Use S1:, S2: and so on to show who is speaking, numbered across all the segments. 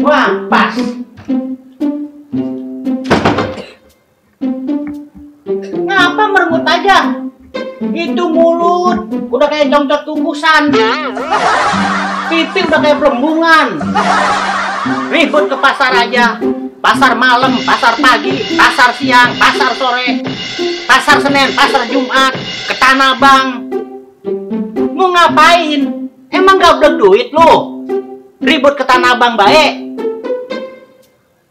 S1: Wah, pas. Ngapa merengut aja? Itu mulut udah kayak congcot kukusan. Pipi udah kayak pelembungan. Ribut ke pasar aja. Pasar malam, pasar pagi, pasar siang, pasar sore, pasar Senin, pasar Jumat, ke Tanah Abang. Mau ngapain? Emang gak udah duit lu? Ribut ke Tanah Abang baik.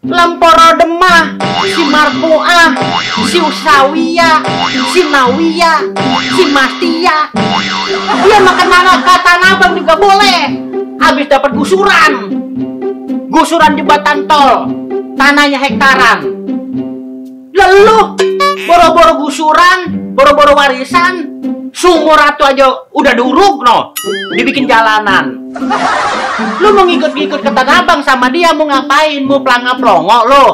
S1: Lemporo Demah, si Marpoah, si Usawiya, si Nawiya, si Mastia. Dia makan naga ke Tanah Abang juga boleh. Habis dapat gusuran jembatan tol, tanahnya hektaran. Lalu boro-boro gusuran, boro-boro warisan, sumur ratu aja udah diuruk no, dibikin jalanan. Lu mau ngikut-ngikut ke Tanah Abang sama dia mau ngapain? Mau pelanga-pelongo lo?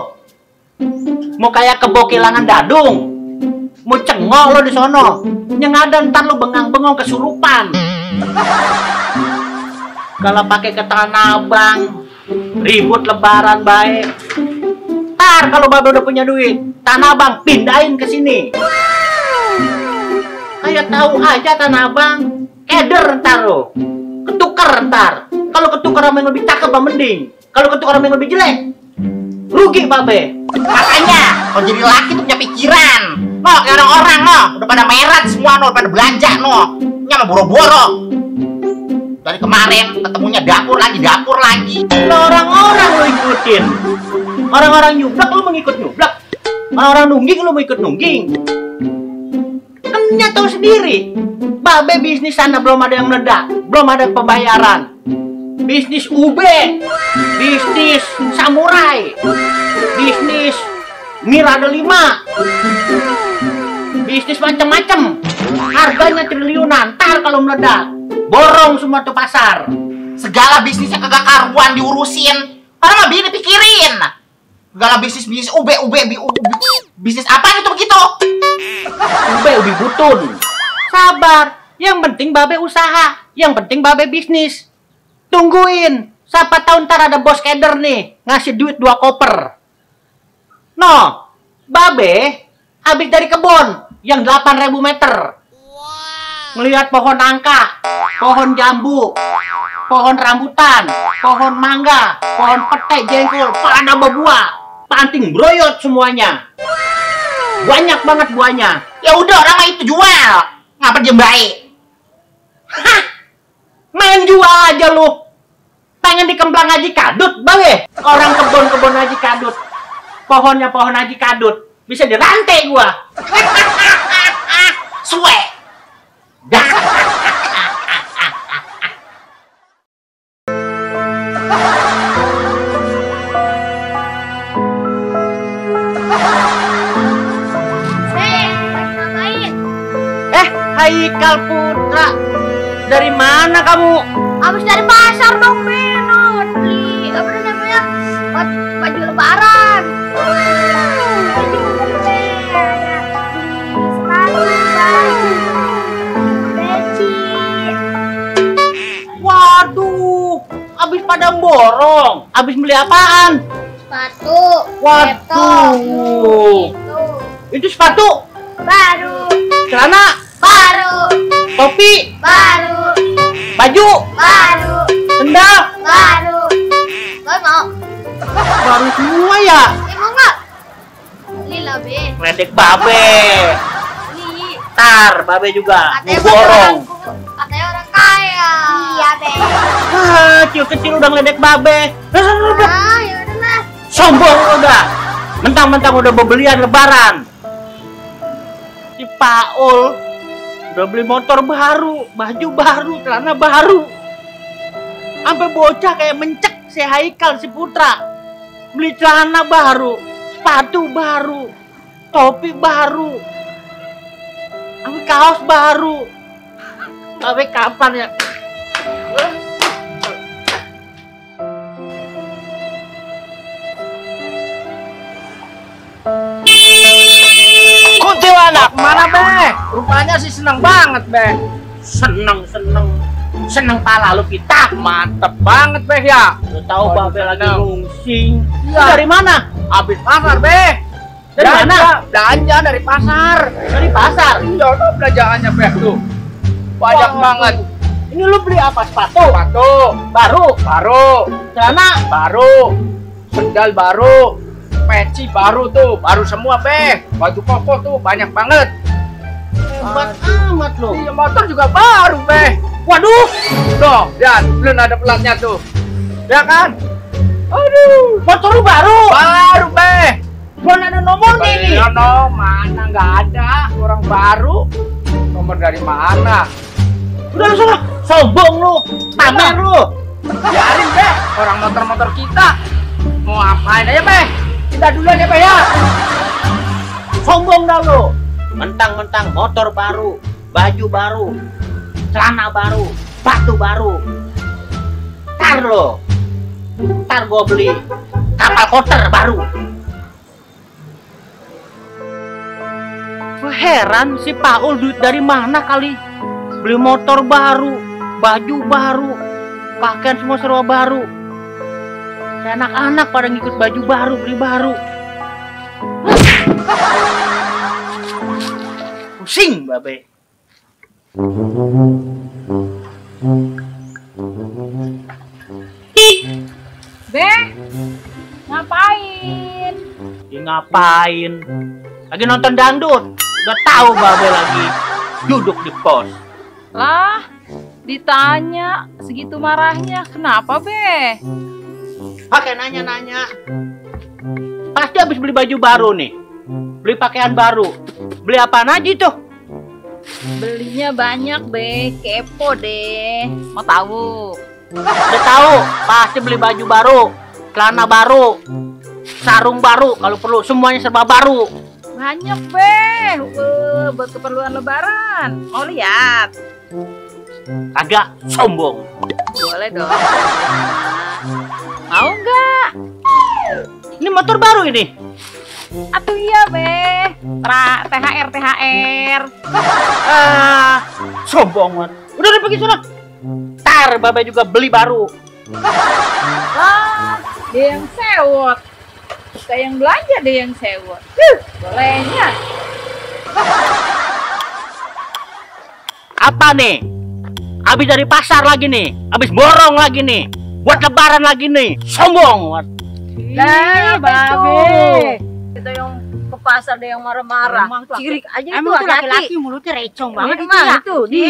S1: Mau kayak kebo kehilangan dadung? Mau cengok lo di sono? Yang ada ntar lu bengang-bengong kesurupan. Kalau pakai ke Tanah Abang, ribut lebaran baik. Ntar kalau babe udah punya duit, Tanah Abang pindahin ke sini. Kayak tahu aja Tanah Abang, keder ntar lo, ketukar ntar. Kalau ketukar sama yang lebih cakep mah mending. Kalau ketukar sama yang lebih jelek, rugi babe.
S2: Makanya, kalau jadi laki tuh punya pikiran. No, kayak orang-orang no, udah pada merat semua no, pada belanja no, nyama boro-boro. Dari kemarin ketemunya dapur lagi.
S1: Lo orang-orang lo ikutin. Orang-orang nyublak lo mau ikut nyublak. Orang-orang nungging lo mau ikut nungging. Kan tahu sendiri. Babe bisnis sana belum ada yang meledak, belum ada pembayaran. Bisnis UB, bisnis samurai, bisnis Mirada 5, bisnis macam-macam. Harganya triliunan. Ntar kalau meledak, borong semua tuh pasar.
S2: Segala bisnisnya kagak karuan diurusin. Orang mah bini pikirin. Segala bisnis UB, bisnis apa itu begitu?
S1: Ubi butun. Sabar. Yang penting babe usaha. Yang penting babe bisnis. Tungguin. Siapa tahu ntar ada bos keder nih ngasih duit 2 koper. No, babe habis dari kebun yang 8.000 meter. Ngelihat pohon nangka, pohon jambu, pohon rambutan, pohon mangga, pohon petai, jengkol, pada berbuah, panting broyot semuanya. Banyak banget buahnya.
S2: Ya udah orang mah itu jual. Ngapa diem baik?
S1: Hah, main jual aja lu. Pengen dikemplang Haji Kadut, babe. Orang kebun Haji Kadut, pohonnya pohon Haji Kadut, bisa dirantai gua.
S2: Suwe.
S1: Haikal Putra, dari mana kamu?
S3: Habis dari pasar dong, Ben. Beli apa namanya? Baju lebaran. Beli sepatu, peci.
S1: Waduh, habis pada borong. Habis beli apaan?
S3: Sepatu.
S1: Waduh. Itu sepatu
S3: Baru.
S1: celana
S3: Baru.
S1: topi
S3: Baru.
S1: baju
S3: Baru.
S1: sendal
S3: Baru. Gak mau.
S1: baru semua ya.
S3: Mau nggak? Beli lah, Ben.
S1: Ledek babe.
S3: Beli.
S1: Tar babe juga
S3: Katanya
S1: borong.
S3: Katanya orang kaya. Iya, Ben.
S1: Kecil-kecil udah ngeledek babe. Udah.
S3: Ah, ya udah lah.
S1: Sombong udah. Mentang-mentang udah bebelian lebaran. Si Paul udah beli motor baru, baju baru, celana baru. Sampai bocah kayak mencek si Haikal, si Putra. Beli celana baru, sepatu baru, topi baru, sampai kaos baru. Sampai kapan ya?
S4: Kuntilanak mana, Be? Rupanya sih senang banget, Be.
S1: Seneng pala lu kita.
S4: Mantep banget Beh ya.
S1: Lu tahu
S4: Waduh,
S1: Babe lagi
S4: seneng.
S1: ngungsing.
S4: Iya.
S1: Lu dari mana?
S4: Habis pasar Beh.
S1: Dari mana?
S4: Belanja dari pasar.
S1: Dari pasar.
S4: Iya tuh belanjaannya Beh tuh. Banyak
S1: Wah,
S4: banget.
S1: Ini lu beli apa? Sepatu?
S4: Sepatu baru,
S1: Celana?
S4: baru, sendal baru, peci baru tuh, baru semua Beh. Baju koko tuh banyak banget.
S1: Hebat amat lu.
S4: Iya motor juga baru Beh.
S1: Waduh.
S4: Tuh, dan belum ada pelatnya tuh. Ya kan? Aduh,
S1: Motor lu baru.
S4: baru Beh.
S1: Belum ada nomornya ini.
S4: Iya no, mana nggak ada orang baru. Nomor dari mana?
S1: Udah lu sana. Sombong lu. Pamer lu.
S4: Biarin Beh, orang motor-motor kita. Mau ngapain aja Beh? Kita duluan ya Beh ya.
S1: Sombong dah lu. Mentang-mentang motor baru, baju baru, celana baru, sepatu baru. Ntar gua beli kapal koter baru. Gua heran si Paul duit dari mana kali? Beli motor baru, baju baru, pakaian semua serba baru. Kayak anak-anak pada ngikut baju baru, beli baru. Pusing, Babe.
S5: Beh, ngapain?
S1: Ya ngapain? Lagi nonton dangdut. Udah tahu Babe lagi duduk di pos.
S5: Lah, ditanya segitu marahnya. Kenapa, Beh?
S1: Pakai nanya-nanya. Pasti habis beli baju baru nih. Beli pakaian baru. Beli apaan aja tuh?
S5: Belinya banyak, Beh. Kepo deh. Mau tahu?
S1: Udah tahu, pasti beli baju baru, celana baru, sarung baru, kalau perlu semuanya serba baru.
S5: Banyak, Beh. Buat keperluan lebaran. Mau lihat?
S1: Agak sombong.
S5: Boleh dong. Mau nggak?
S1: Ini motor baru ini.
S5: Atuh iya, Beh. THR.
S1: Sombong banget. Udah pergi sana. Ntar Babe juga beli baru.
S5: Lah, dia yang sewot. Kita yang belanja, dia yang sewot. Bolehnya.
S1: Apa nih? Habis dari pasar lagi nih. Habis borong lagi nih. Buat lebaran lagi nih. Sombong banget.
S5: Nah,
S6: Babe. Kita yang ke pasar ada yang marah-marah. Cirik aja itu
S3: Emang tuh
S6: hati-hati.
S3: laki-laki mulutnya recong banget itu
S6: Emang
S3: ya.
S6: itu, di.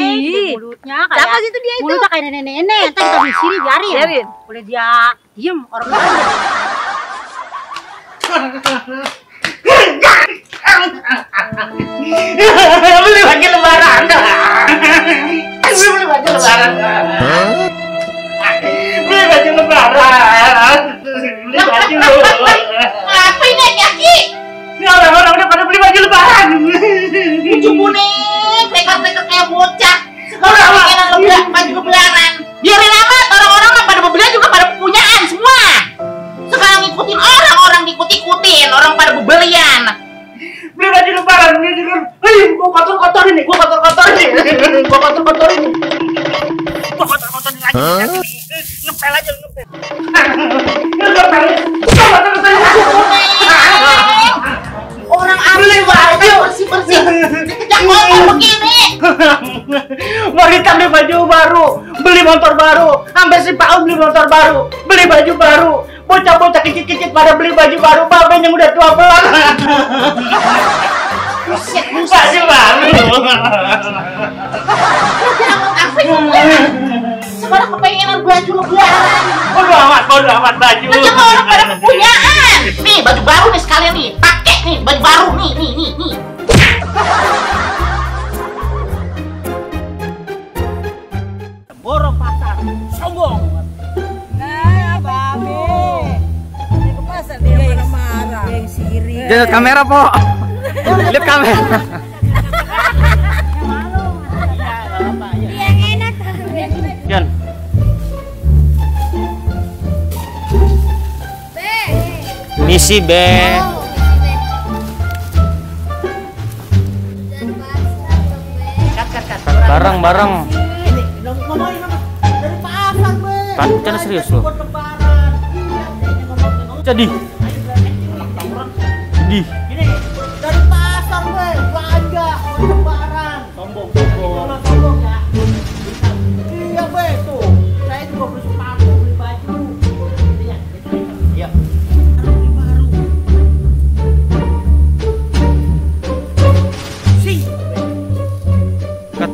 S3: Mulutnya
S6: Siapa
S3: kayak
S6: sih itu dia itu?
S3: mulutnya kayak nenek-nenek. Entar kita di sini biarin.
S6: Biarin.
S3: Boleh dia diem orang lain.
S1: Beli lagi lebaran. Beli baju lebaran. Beli baju lebaran. Beli baju.
S2: Apa ini Aki?
S1: Ini orang-orang udah pada beli baju lebaran.
S2: Lucu kuning, tekad-tekad kayak bocah. Sekarang pengen baju lebaran. Biarin amat, orang-orang mah pada beli juga pada punyaan semua. Sekarang ngikutin orang diikut-ikutin, orang pada bebelian.
S1: Beli baju lebaran. Gua kotor-kotorin nih. Gua kotor-kotorin lagi. Ngepel aja, ngepel.
S2: Orang ambil baju bersih-bersih, dikejar kotor begini.
S1: Mau hitam beli baju baru, beli motor baru, sampai si Paul beli motor baru, beli baju baru, bocah-bocah kicit-kicit pada beli baju baru, Babe yang udah tua pelan. Baju baru.
S2: Apa ini? Sekarang kepengenan baju lebaran.
S1: Bodo amat baju.
S2: Itu orang pada kepunyaan. Nih baju baru nih sekalian nih, pakai nih baju baru nih.
S1: Borong pasar, sombong.
S6: Nah, Babe. Dia ke pasar dia marah-marah. Dia yang sirik.
S4: Lihat kamera, Po. Lihat kamera.
S3: Yang enak.
S1: Jan, misi Be.
S3: Kat.
S1: Barang.
S2: Ini ngomongin apa? Dari pasar, Be.
S1: Kan cara serius lo.
S2: Buat lebaran. Iya, kayaknya ngomong.
S1: Jadi. Di.
S2: Gini, dari pasar, Be. Belanja buat lebaran. Sombong ya. Iya, Be, tuh. Saya juga beli sepatu, beli baju. Iya. Iya.
S1: Cut.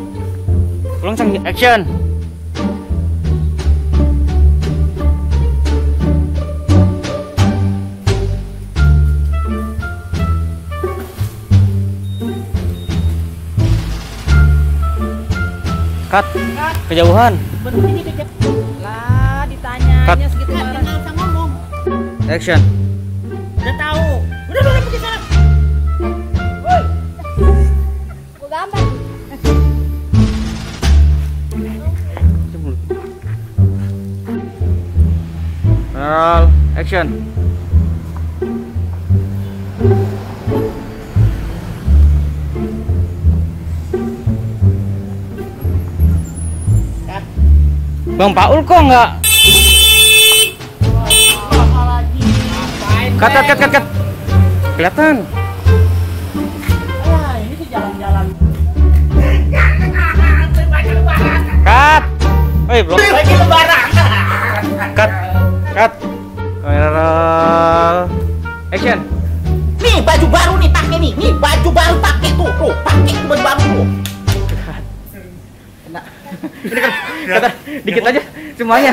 S1: Ulang sang action. Cut. Kejauhan.
S6: Lah ditanyanya
S1: Cut.
S6: segitu marah.
S2: Nggak usah ngomong.
S1: Action.
S2: Udah tahu. Udah pergi sana.
S6: Gua gambar.
S1: Roll. Action. Bang Paul kok nggak? Cut. Kelihatan.
S2: Ah, ini sih jalan-jalan.
S1: Cut. Woi, belum.
S2: Lagi lebaran.
S1: Cut. Kamera. Action.
S2: Nih baju baru nih pakai nih. Nih baju baru pakai tuh. Tuh, pakai tuh baju baru tuh.
S1: Ini kan kata dikit aja semuanya.